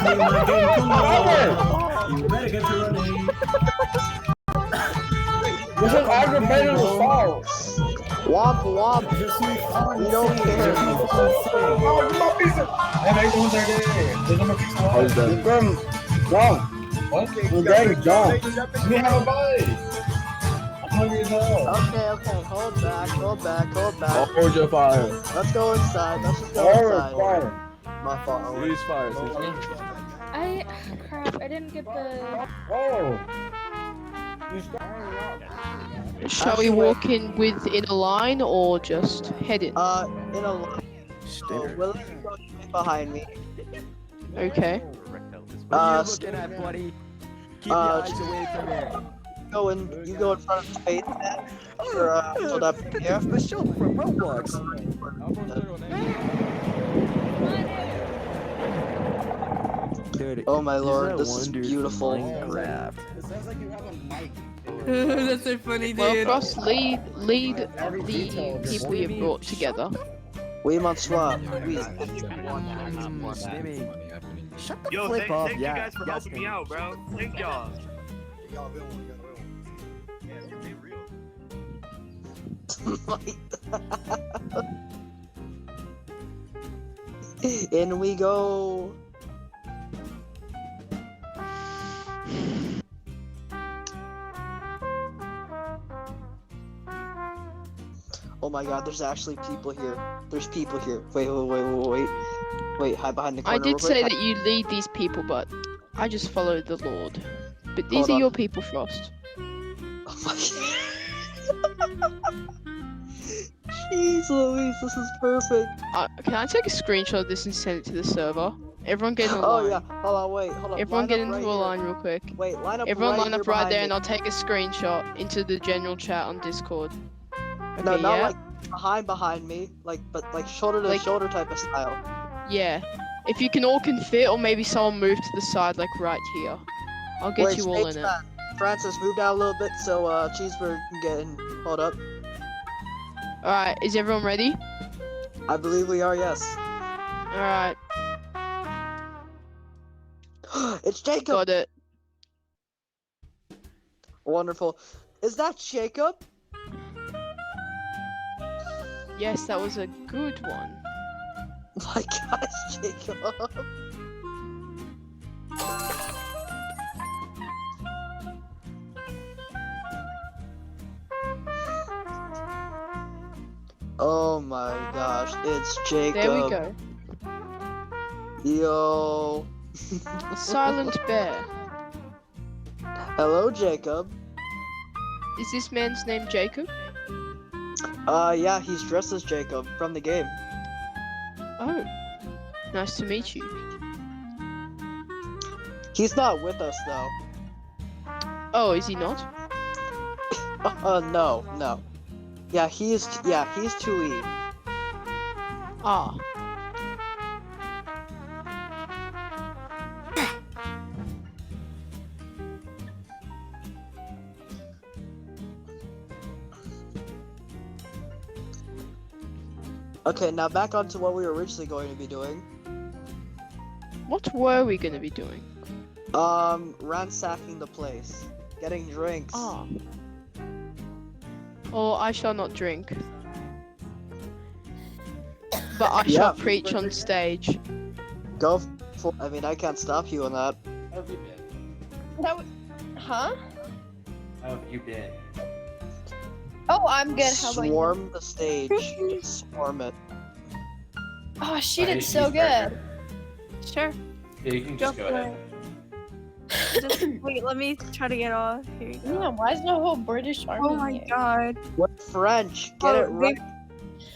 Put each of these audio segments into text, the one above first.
me my game, come on. You better get to running. This is aggravated assault. Womp womp. Je suis français. We don't care. Je suis français. Oh, give my pizza. Hey, mate, don't say that. There's no more pizza. I was done. Jump. What? You're dead, jump. We have a bite. I'm hungry as hell. Okay, hold back. Hold your fire. Let's go inside. Let's just go Fire, inside. fire. My fault. Use fire. Crap, I didn't get the... Oh. You Shall we walk in within a line or just head in? In a line. So, Willie, you go behind me. Okay. What are you looking at, buddy? Keep your eyes away from here. You go in front of Space Man. Hold up here. The show from Roblox. Dude, Oh my is lord, that this one is dude beautiful. from Minecraft? It sounds like you have a mic. That's so funny, Well, dude. Frost, lead the people you brought together. We must swap. We. Slimmy. Shut the Yo, flip off. thank you guys for helping me out, bro. Thank y'all. In we go. Oh my god, there's actually people here. There's people here. Wait. Wait, hide behind the corner. I did real quick. say that you lead these people, but I just follow the Lord. But these Hold are on. your people, Frost. Oh my Jeez Louise, this is perfect. Can I take a screenshot of this and send it to the server? Everyone get in a line. Oh yeah, hold on, wait, hold on. Everyone Line get up into right a here. line real quick. Wait, line up Everyone right line here up right behind there, me. and I'll take a screenshot into the general chat on Discord. Okay, No, not yeah? like behind me, but like shoulder to Like- shoulder type of style. Yeah. If you can all can fit, or maybe someone move to the side, like right here. I'll get Wait, you all in Space it. Man, Francis, move down a little bit so Cheeseburger can get in. Hold up. Alright, is everyone ready? I believe we are, yes. Alright, It's Jacob. got it. Wonderful. Is that Jacob? Yes, that was a good one. My gosh, Jacob. Oh my gosh, it's Jacob. There we go. Yo. A silent bear. Hello, Jacob. Is this man's name Jacob? Yeah, he's dressed as Jacob from the game. Oh. Nice to meet you. He's not with us though. Oh, is he not? No. Yeah, he's 2E. Ah. Okay, now back onto what we were originally going to be doing. What were we gonna be doing? Ransacking the place. Getting drinks. Ah. Oh, I shall not drink. But I shall Yeah. preach on stage. Go for I mean, I can't stop you on that. How have you been? Huh? How have you been? Oh, I'm good. How about you? Swarm the stage. Just swarm it. Oh, she did so good. Sure. Yeah, you can just go ahead. Wait, let me try to get off. Here you go. Yeah, why is the whole British army Oh my here? god. What French? Get it right.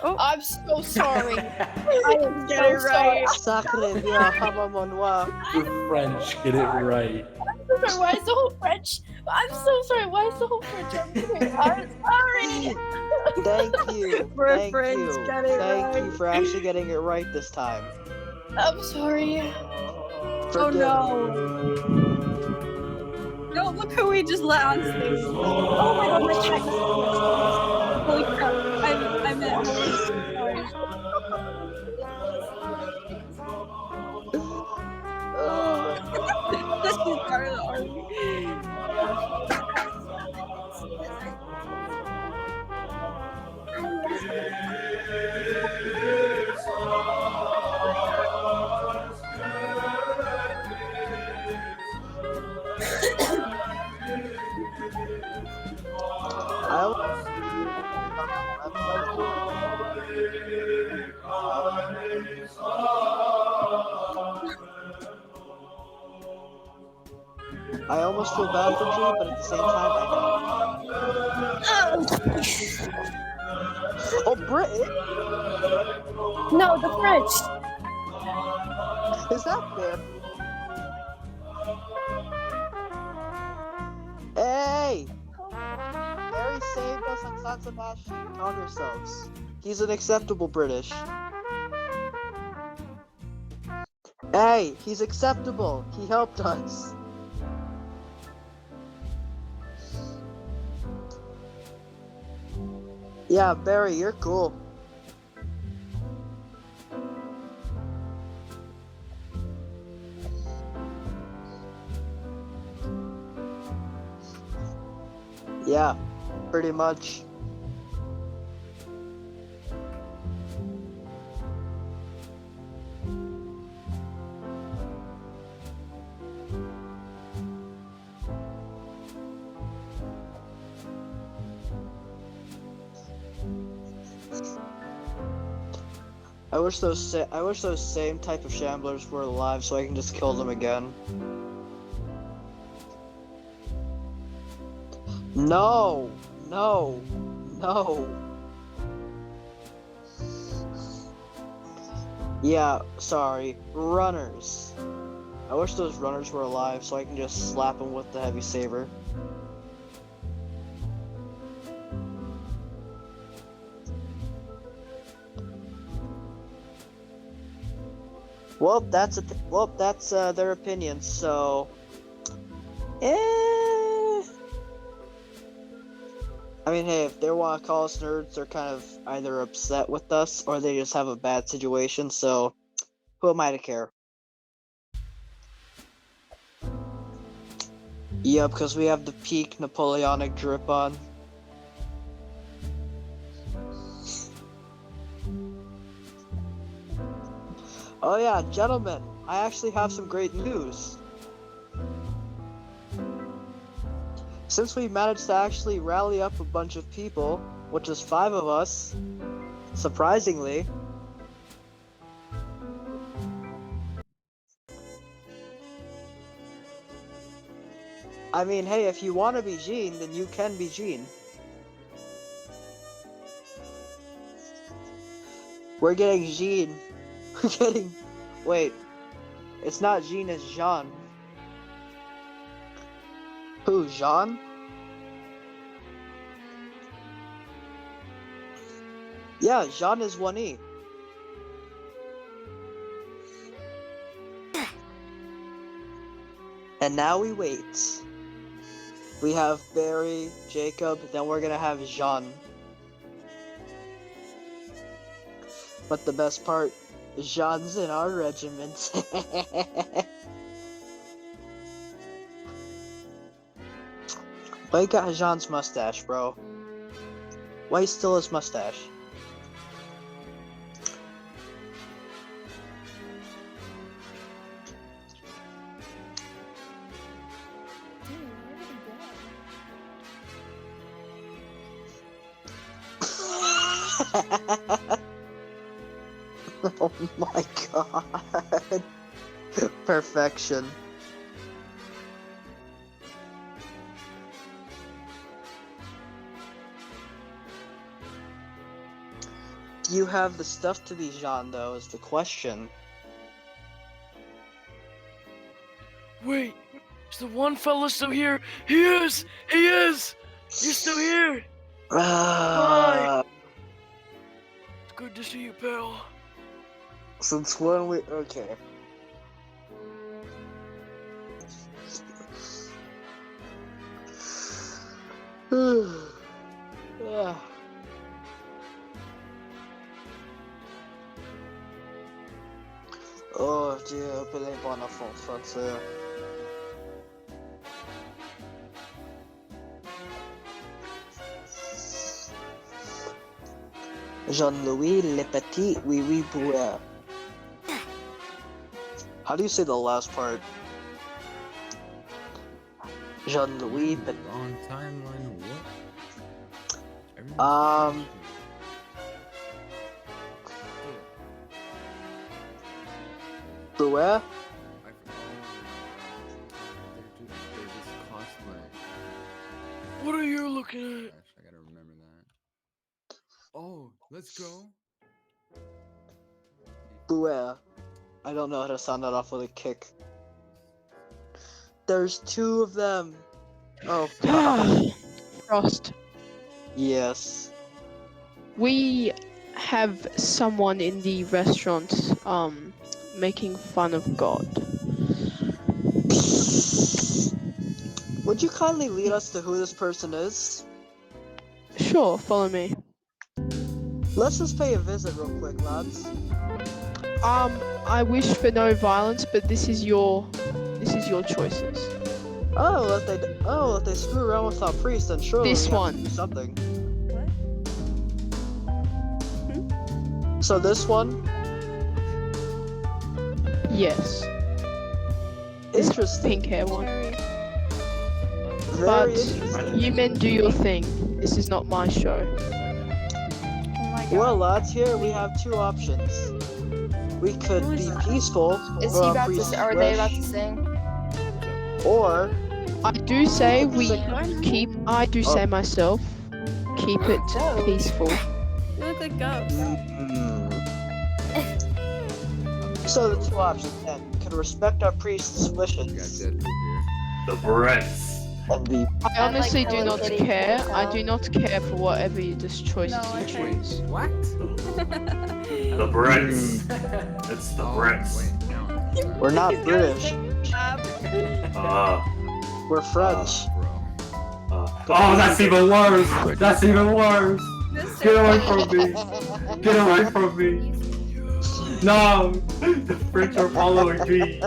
I'm so sorry. I am Get so it right. Sacre bien, hamamanois. You're French, get it right. sorry. Why is the whole French? I'm so sorry. Why is the whole French army here? I'm sorry. Thank you. We're Thank friends, you. get it Thank you right. for actually getting it right this time. I'm sorry. Oh Forgive no. No, look who we just let on stage. Oh my god, my check. Holy crap. I'm at me. I almost feel bad for G, but at the same time, I don't. Oh, Brit? No, the French. Is that fair? Hey! Harry saved us on San Sebastian. Calm yourselves. He's an acceptable British. Hey, he's acceptable. He helped us. Yeah, Barry, you're cool. Yeah, pretty much. I wish those same type of shamblers were alive so I can just kill them again. No, no, no. Yeah, sorry. Runners. I wish those runners were alive so I can just slap them with the heavy saber. Well, that's their opinion. So, I mean, hey, if they want to call us nerds, they're kind of either upset with us or they just have a bad situation. So, who am I to care? Yeah, because we have the peak Napoleonic drip on. Oh yeah, gentlemen, I actually have some great news. Since we managed to actually rally up a bunch of people, which is 5 of us, surprisingly. I mean, hey, if you want to be Jean, then you can be Jean. We're getting Jean. We're getting... Wait. It's not Jean, it's Jean. Who, Jean? Yeah, Jean is 1E. And now we wait. We have Barry, Jacob, then we're gonna have Jean. But the best part, Jean's in our regiment. Why you got Jean's mustache, bro? Why still his mustache? Oh my god. Perfection. Do you have the stuff to be Jean, though, is the question. Wait, is the one fella still here? He is! He is! You're still here! Hi! It's good to see you, pal. Since when we... Okay. Yeah. Oh Dieu, appelez pas un enfant français. Jean-Louis Le Petit Oui Oui Bouet. How do you say the last part? Jean-Louis Le Petit. On timeline or what? Bouet? I forgot. What are you looking at? Gosh, I gotta remember that. Oh, let's go. Buea. I don't know how to sound that off with a kick. There's 2 of them. Oh god. Frost. Yes. We have someone in the restaurant making fun of God. Would you kindly lead us to who this person is? Sure, follow me. Let's just pay a visit real quick, lads. I wish for no violence, but this is your choices. If they screw around with our priest, then surely This we have one. to do something. So this one? Yes. This Interesting. pink hair one. Very But interesting. you men do your thing. This is not my show. Oh my god. Well, lads, here we have 2 options. We could Who is be that? peaceful, Is or he our about priest's to? Are they about to wish, sing? or I do say we Sing. keep. I do say myself. Keep it Oh. peaceful. You look like ghosts. So the 2 options then could respect our priest's We got wishes Deadpool here. The Brits. and be I honestly like do Hello not Kitty care. for I now. do not care for whatever you just choices No, I you think- choose. What? The Brits. It's the Brits. Wait, no. We're not He's gonna British. sing rap. We're French. Bro. Oh, that's even worse. That's even worse. Mr. Get away from me. Get away from me. No, the French are following me.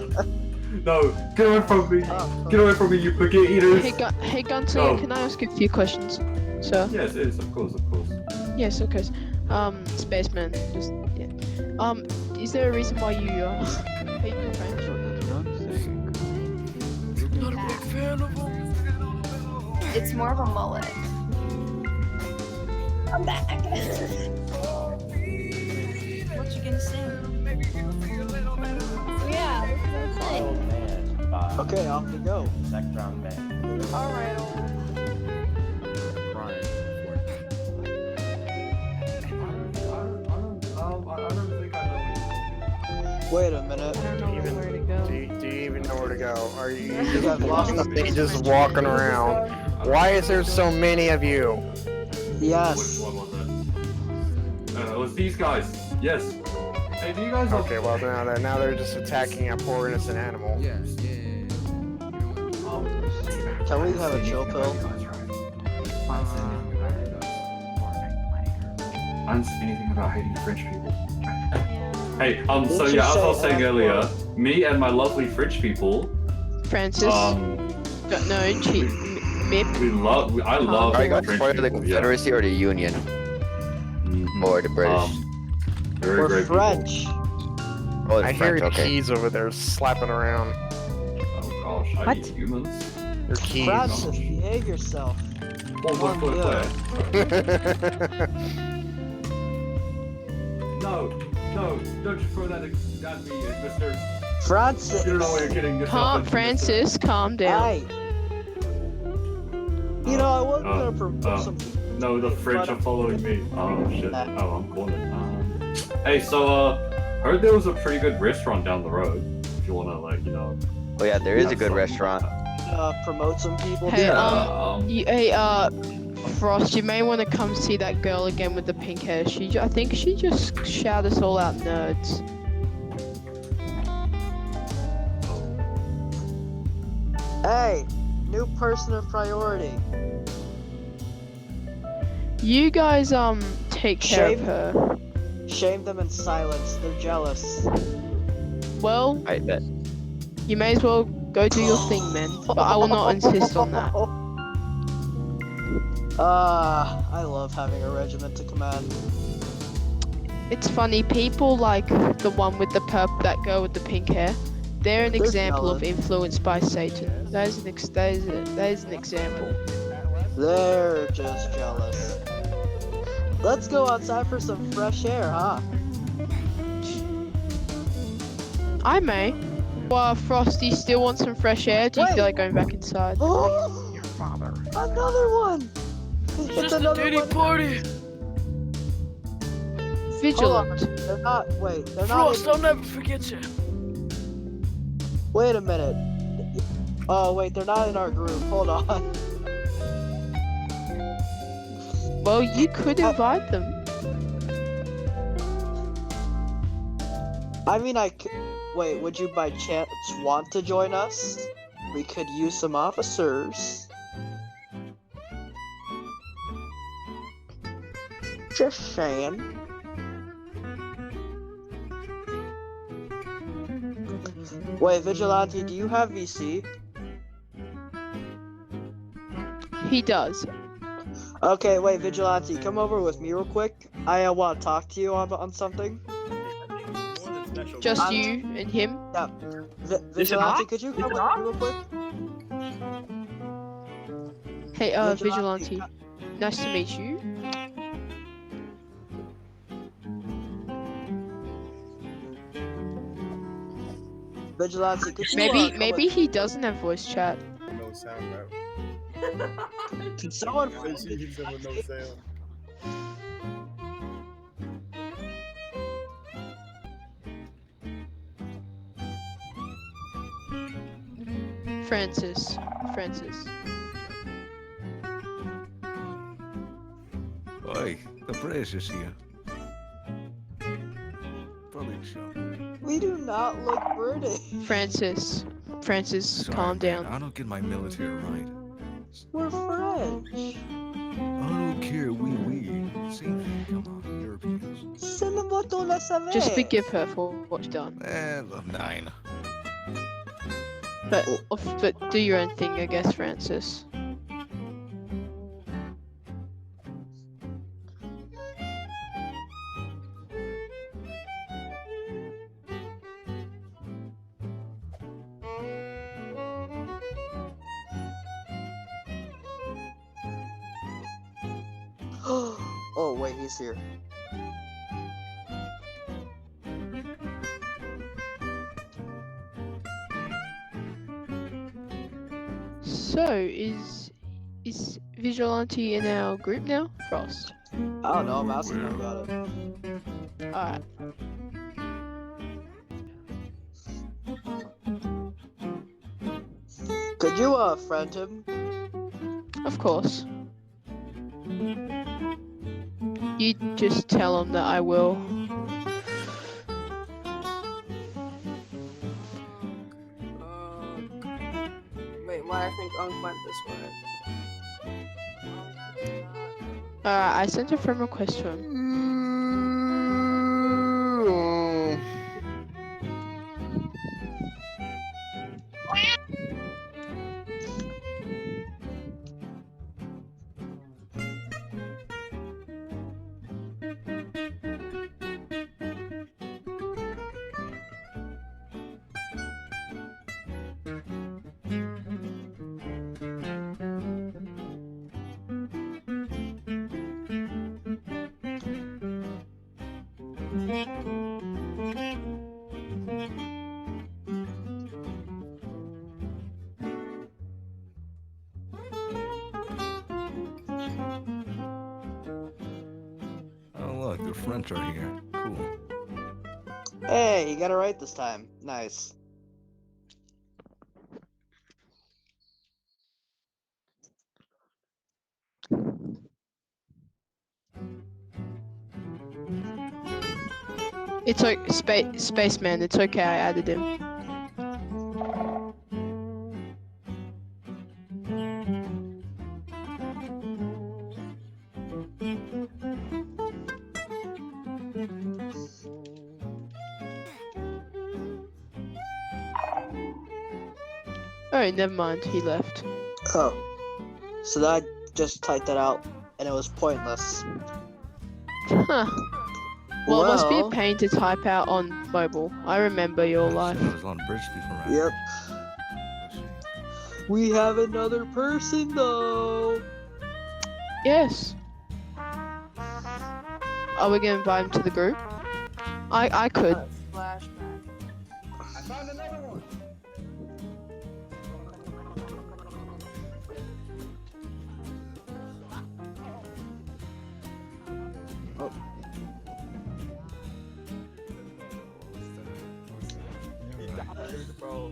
No, get away from me. Get away from me, you baguette eaters. Hey Gunter, Go. can I ask you a few questions, sir? Yes, it is, of course, of course. Yes, okay. Spaceman, just yeah. Is there a reason why you hate your French? Not a big fan of them. It's more of a mullet. I'm back. What you gonna sing? Yeah, let's go sing. Okay, off we go. Alright, Crying. Wait a minute. I don't know where to go. Do you even know where to go? Are you You have lost the just, just walking around? Why is there so many of you? Which Yes. one was it? It was these guys. Yes. Hey, do you guys Okay, well now they're just attacking a poor innocent animal. Yeah. You know what? Can we have a chill pill? I didn't say anything about hating French people. Hey, so Didn't you yeah, as I was say saying F earlier, word? me and my lovely French people, Francis. No, cheat. Mip. I love Are you guys French part of the people, Confederacy or the Union? Mhm. Or the British? Very We're great people. French. Oh, the I hear French, okay. keys over there slapping around. Oh gosh, I What? hate humans. They're keys. Francis, behave yourself. No, don't you throw that at me, mister. Francis. You don't know what you're getting yourself Calm, into, Francis, calm down. Hey. You know, I wasn't gonna promote some. No, the French are following me. Oh shit. Oh, I'm calling. Hey, so heard there was a pretty good restaurant down the road. If you wanna Oh yeah, there is a good restaurant. Promote some people. Hey, Yeah, Frost, you may want to come see that girl again with the pink hair. I think she just shouted us all out nerds. Hey, new person of priority. You guys, take care Shame. of her. Shame them in silence. They're jealous. Well, I bet. you may as well go do your thing, man. But I will not insist on that. I love having a regiment to command. It's funny, people like the one with the that girl with the pink hair. They're an They're example of jealous. influence by Satan. That is an example. They're just jealous. Let's go outside for some fresh air, huh? I may. Well, Frosty still wants some fresh air. Do you Wait. feel like going back inside? father. Another one! It's It's just a another dating one. party. Vigilant. They're not, wait, they're Frost, not I'll never forget you. wait a minute. Oh, wait, they're not in our group. Hold on. Well, you could invite them. I mean, wait, would you by chance want to join us? We could use some officers. Just saying. Wait, Vigilante, do you have VC? He does. Okay, wait, Vigilante, come over with me real quick. I want to talk to you on something. Just you and him. Yeah. Vigilante, could you come with me real quick? Hey, Vigilante. Vigilante. Nice to meet you. Vigilante, could you come Maybe with- he doesn't have voice chat. No sound, bro. Can someone She's with no sound. Francis. Oi, the British is here. Probably so. We do not look British. Francis, Sorry, calm man, down. I don't get my military right. We're French. I don't care, we. Same thing, come on, Europeans. Cinema to la savait. Just forgive her for what she's done. Love 9. But do your own thing, I guess, Francis. Oh wait, he's here. So, is Vigilante in our group now, Frost? I don't know, I'm asking him about it. Alright. Could you friend him? Of course. You just tell him that I will. Wait, why I think Unk went this way? Alright, I sent a friend request to him. Oh look, the French are here. Cool. Hey, you got it right this time. Nice. It's okay, Spaceman, it's okay, I added him. Oh, never mind, he left. Oh. So I just typed that out, and it was pointless. Huh. Well, it must be a Well- pain to type out on mobile. I remember your life. There's a lot of British people around. Yep. Let's see. We have another person though. Yes. Are we gonna invite him to the group? I could. Flashback. I found another one. bro.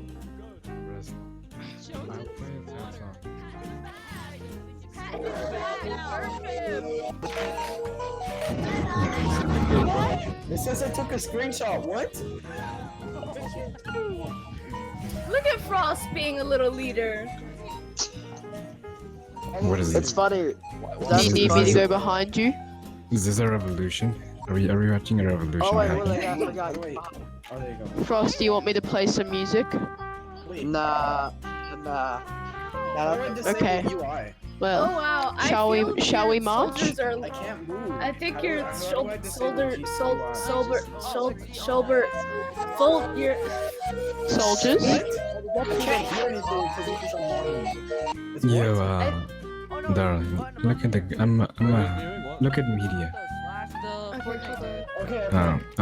It says I took a screenshot. What? Look at Frost being a little leader. What is It's it? funny. Do you need me to go behind you? Is this a revolution? Are we watching a revolution? Oh wait, happening? wait, I forgot. Wait. Oh, there you go. Frost, do you want me to play some music? Wait. Nah. Okay. UI. Well, Oh wow. shall we- feel shall we your march? soldiers are- I can't move. I think How your do I shoulder, disable G- your soldiers? I can't hear anything because it's on monitor. It's Yo, what? darling, look at the look at media. Okay.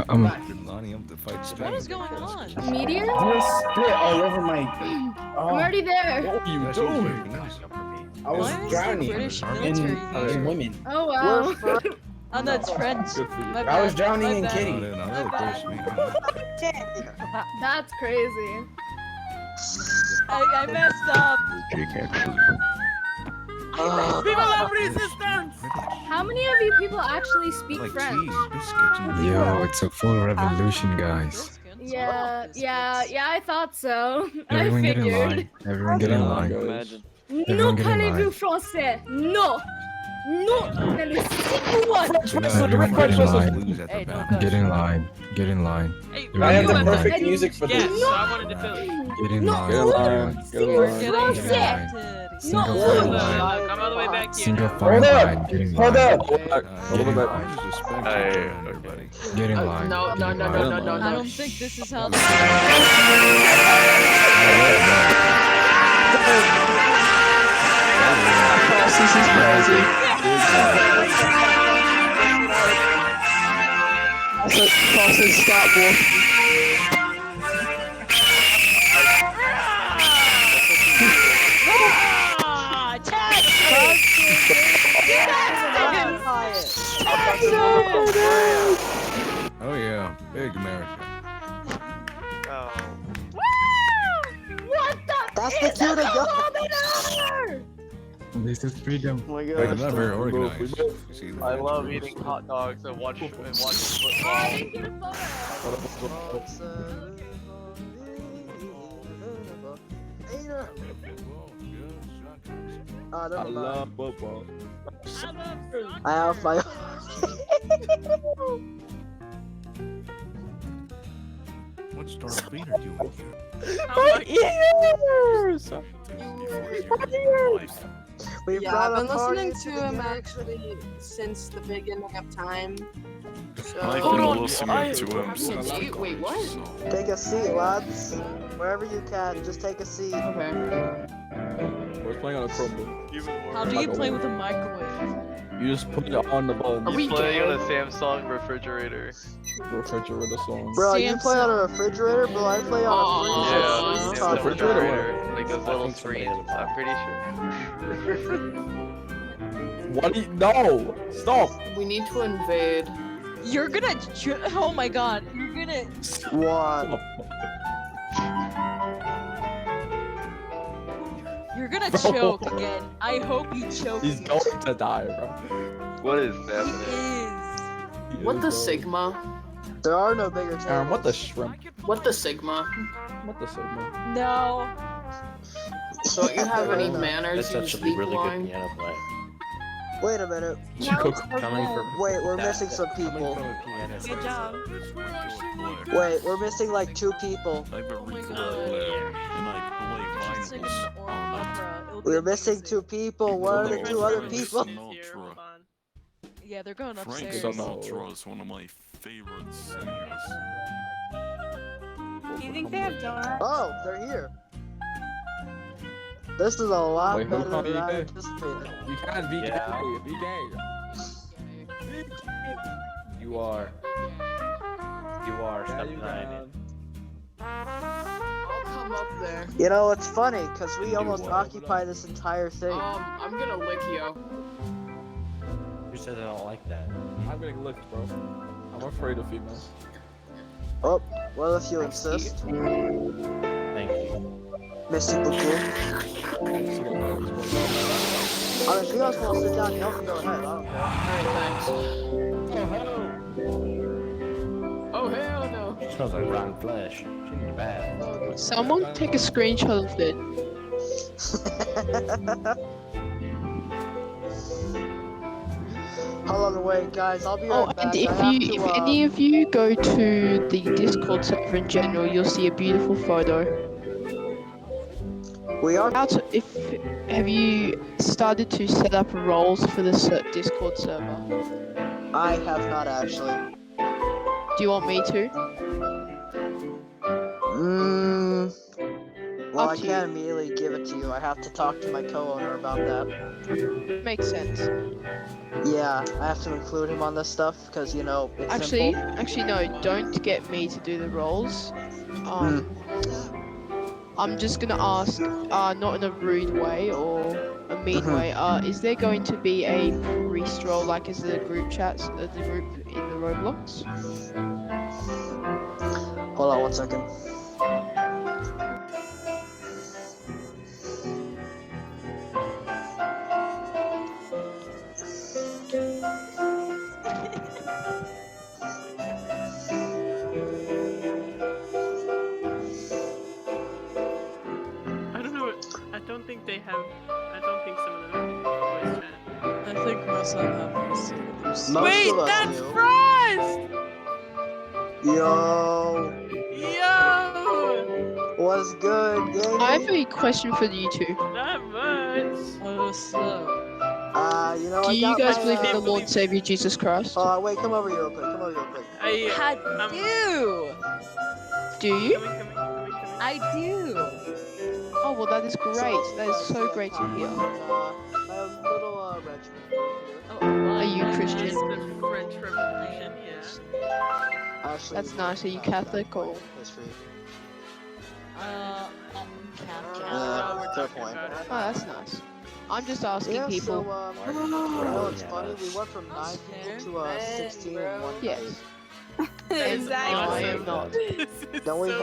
I'm lining up to fight What is going on? meteor? There's spit all over my. I'm Oh, already there. what are you doing? I was Why is the drowning British in military women. Oh wow. Oh, that's French. My I was bad, drowning my in bad. kitty. That's crazy. I messed up. Viva la resistance! How many of you people actually speak French? Yo, it's a full revolution, guys. Yeah, I thought so. Everyone I get in figured. line. Everyone get in line. No Everyone get in parlez-vous line. français? No! No! Ne le dites-moi! Everyone get in line. Hey, don't Get in line. Get in line. Hey, I have the Everyone get in line. perfect music for yes, this. I wanted to feel it. Get in No, line. no, Everyone. Single Get français! Single No, file no. line. Come all the way back here. Single now. file Hold up. line. Get in Hold line. up. Get in line. Get in line. No, Get no, in no, line. no, no, no, I no. don't think this is how. Frost, this is crazy. Frost, let's start walking. Oh yeah, big America. What the? That's the cue to go. This is freedom. Oh my Like, god. I'm not very organized. I love eating hot dogs and watching football. I didn't get a photo. Oh, never mind. football. I have my. What's Darth Vader doing We Yeah, brought I've a been party listening to him together. actually since the beginning of time. So... Hold on, I- Wait, what? Take a seat, lads. Wherever you can, just take a seat. Okay. We're playing on a Chromebook. How do you play with a microwave? You just put it on the button. Are we Playing on gay? a Samsung refrigerator. Refrigerator song. Bro, you play on a refrigerator, bro. I play on a Yeah, freezer. Samsung refrigerator. refrigerator. Like those little screens. I'm pretty sure. What do you? No! Stop! We need to invade. You're gonna. Oh my god. You're gonna. What? You're gonna choke again. I hope you choke. He's again. going to die, bro. What is He happening? is. What the Sigma? There are no bigger tables. Aaron, what the shrimp? What the Sigma? What the sigma? No. Don't you have any That's manners, you sleep blind? Wait a minute. Wait, we're missing some people. Good job. Wait, we're missing like 2 people. We're missing 2 people. Where are the 2 other people? Yeah, they're going Frank upstairs. Sinatra is one of my favorite singers. Do you think they have donuts? Oh, they're here. This is a lot Wait, better hold on, than I you anticipated. You can't be gay. Be gay. You are. You are. Yeah, you can. I'll come up there. You know, it's funny, because we almost occupy this entire thing. I'm gonna lick you. Who said I don't like that? I'm getting licked, bro. I'm afraid of females. Oh, well, if you insist. Merci beaucoup. Alright, if you guys want to sit down, y'all can go ahead. I don't care. Oh hell no! Smells like rotten flesh. Bad. Someone take a screenshot of it. Hold on, wait, guys. I'll be Oh, right and back. if any of you go to the Discord server in general, you'll see a beautiful photo. We are. Have you started to set up roles for the Discord server? I have not actually. Do you want me to? Well, Up I to can't immediately give it to you. I have to talk to my co-owner about that. Makes sense. Yeah, I have to include him on this stuff because you know it's Actually, simple. no. Don't get me to do the roles. I'm just gonna ask, not in a rude way or a mean way. Is there going to be a priest role, like as the group chats, the group in the Roblox? Hold on 1 second. I don't know. I don't think they have. I don't think some of them have voice chat. I think most of them have voice. Most of us that's do. Frost! Yo, Yo! what's good, gang? I have a question for you two. Not much. Oh, slow. You know, Do I you got guys my, believe in the Lord and Savior Jesus Christ? wait, come over here real quick. Come over here real quick. I do. Do you? I do. Oh well, that is great. That is so great to hear. My little regiment here. Are you Christian? The French Revolution, yeah. Actually, That's nice. Are you Catholic or? history. Fair point. Oh, that's nice. I'm just asking Yeah, people. so, you know, it's funny. We went from 9 people to 16 in one Yes. night. No, I am not. Don't we?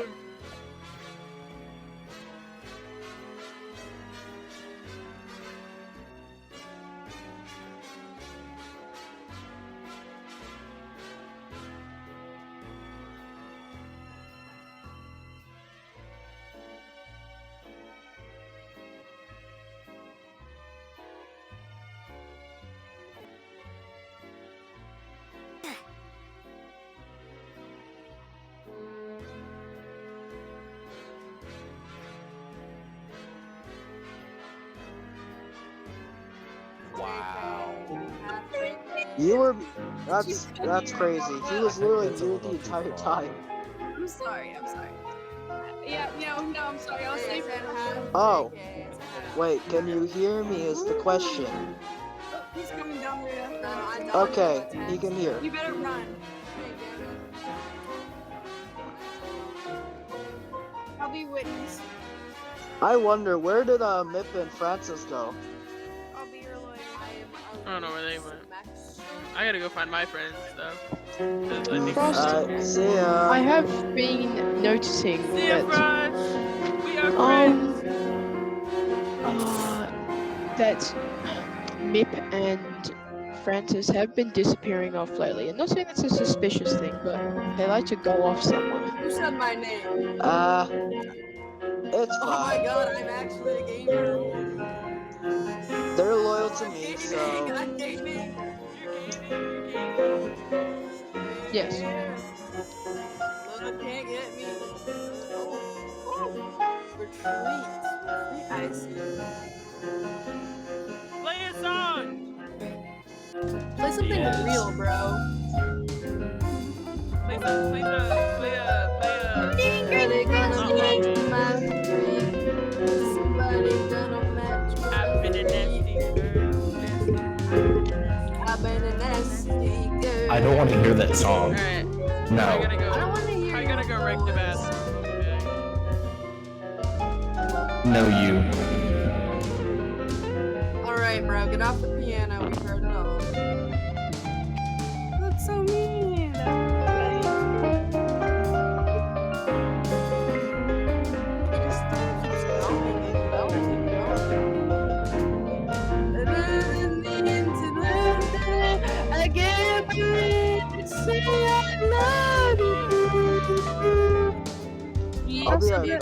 You were. That's crazy. He was literally muted the entire time. I'm sorry. Yeah, no, I'm sorry. I'll stay for Oh, wait. Can you hear me? Is the question. He's coming down there. Okay, he can hear. You better run. I'll be witness. I wonder where did Mip and Francis go? I'll be your lawyer. I don't know where they went. I gotta go find my friends though. 'Cause I think Alright, see ya. I have been noticing See ya, that Frost! We are friends! that Mip and Francis have been disappearing off lately. I'm not saying it's a suspicious thing, but they like to go off somewhere. Who said my name? It's Oh my fine. god, I'm actually a gamer. They're loyal to me, so. I'm gaming. Yes. Love can't get me. Retreat. I see. Play a song! Play something real, bro. Play a. Somebody gonna match my dream. Somebody gonna match my I've been a nasty I've been a nasty girl. I don't want to hear that song. Alright. No. I gotta go. I don't want to hear. I gotta go wreck the bathroom. No, you. Alright, bro, get off the piano. We've heard it all. That's so mean. Yeah.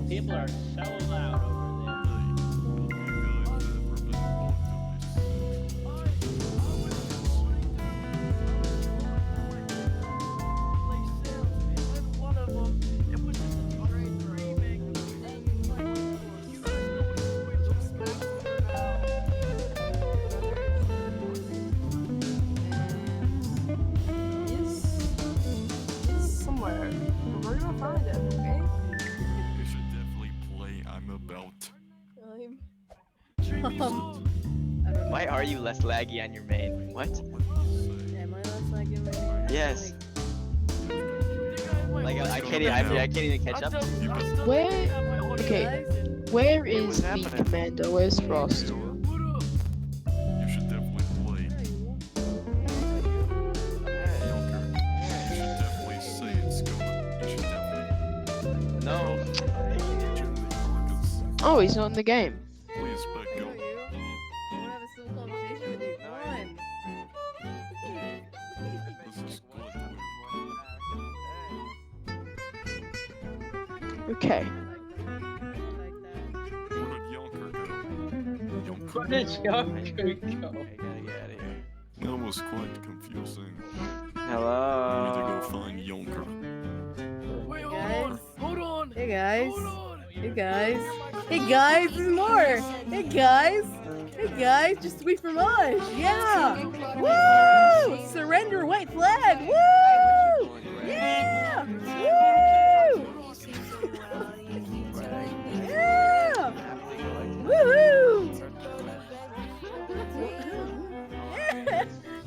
People are so loud over there. He's somewhere. We're gonna find him, okay? You should definitely play I'm About. Why are you less laggy on your main? What? Am I less like him? Yes. Like I can't even catch up. Where? Okay. Where is the commander? Where's Frost? You should definitely play. You should definitely say it's going. You should definitely. No. Oh, he's not in the game. Please back up. This is good. Okay. Where did Yonker go? That was quite confusing. Hello. We need to go find Yonker. Wait, Guys. hold on. Hey guys. Hey guys. Hey guys, there's more. Hey guys. Hey guys, just wait for Maj. Yeah. Woo! Surrender white flag. Woo! Yeah. Woo! Yeah. Woohoo!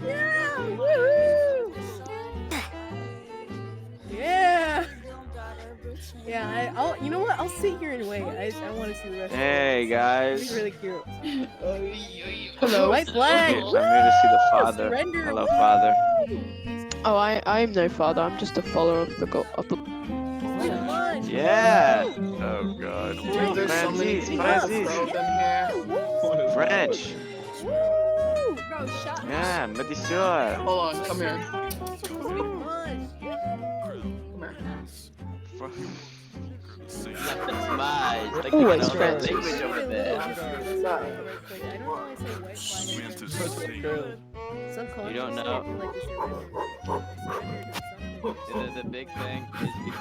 Yeah. Woohoo! Yeah. Yeah, I'll. You know what? I'll sit here and wait. I want to see the rest. Hey of it. guys. It's really cute. Hello. White flag. I'm here to see the father. Surrender. Hello, Woo! father. Oh, I am no father. I'm just a follower of the Yeah. Oh god. Oh, Francis, French. Woo! Bro, shut Yeah, monsieur. Hold on, come here. Like Always the Francis. language over there. You don't know. The big thing is because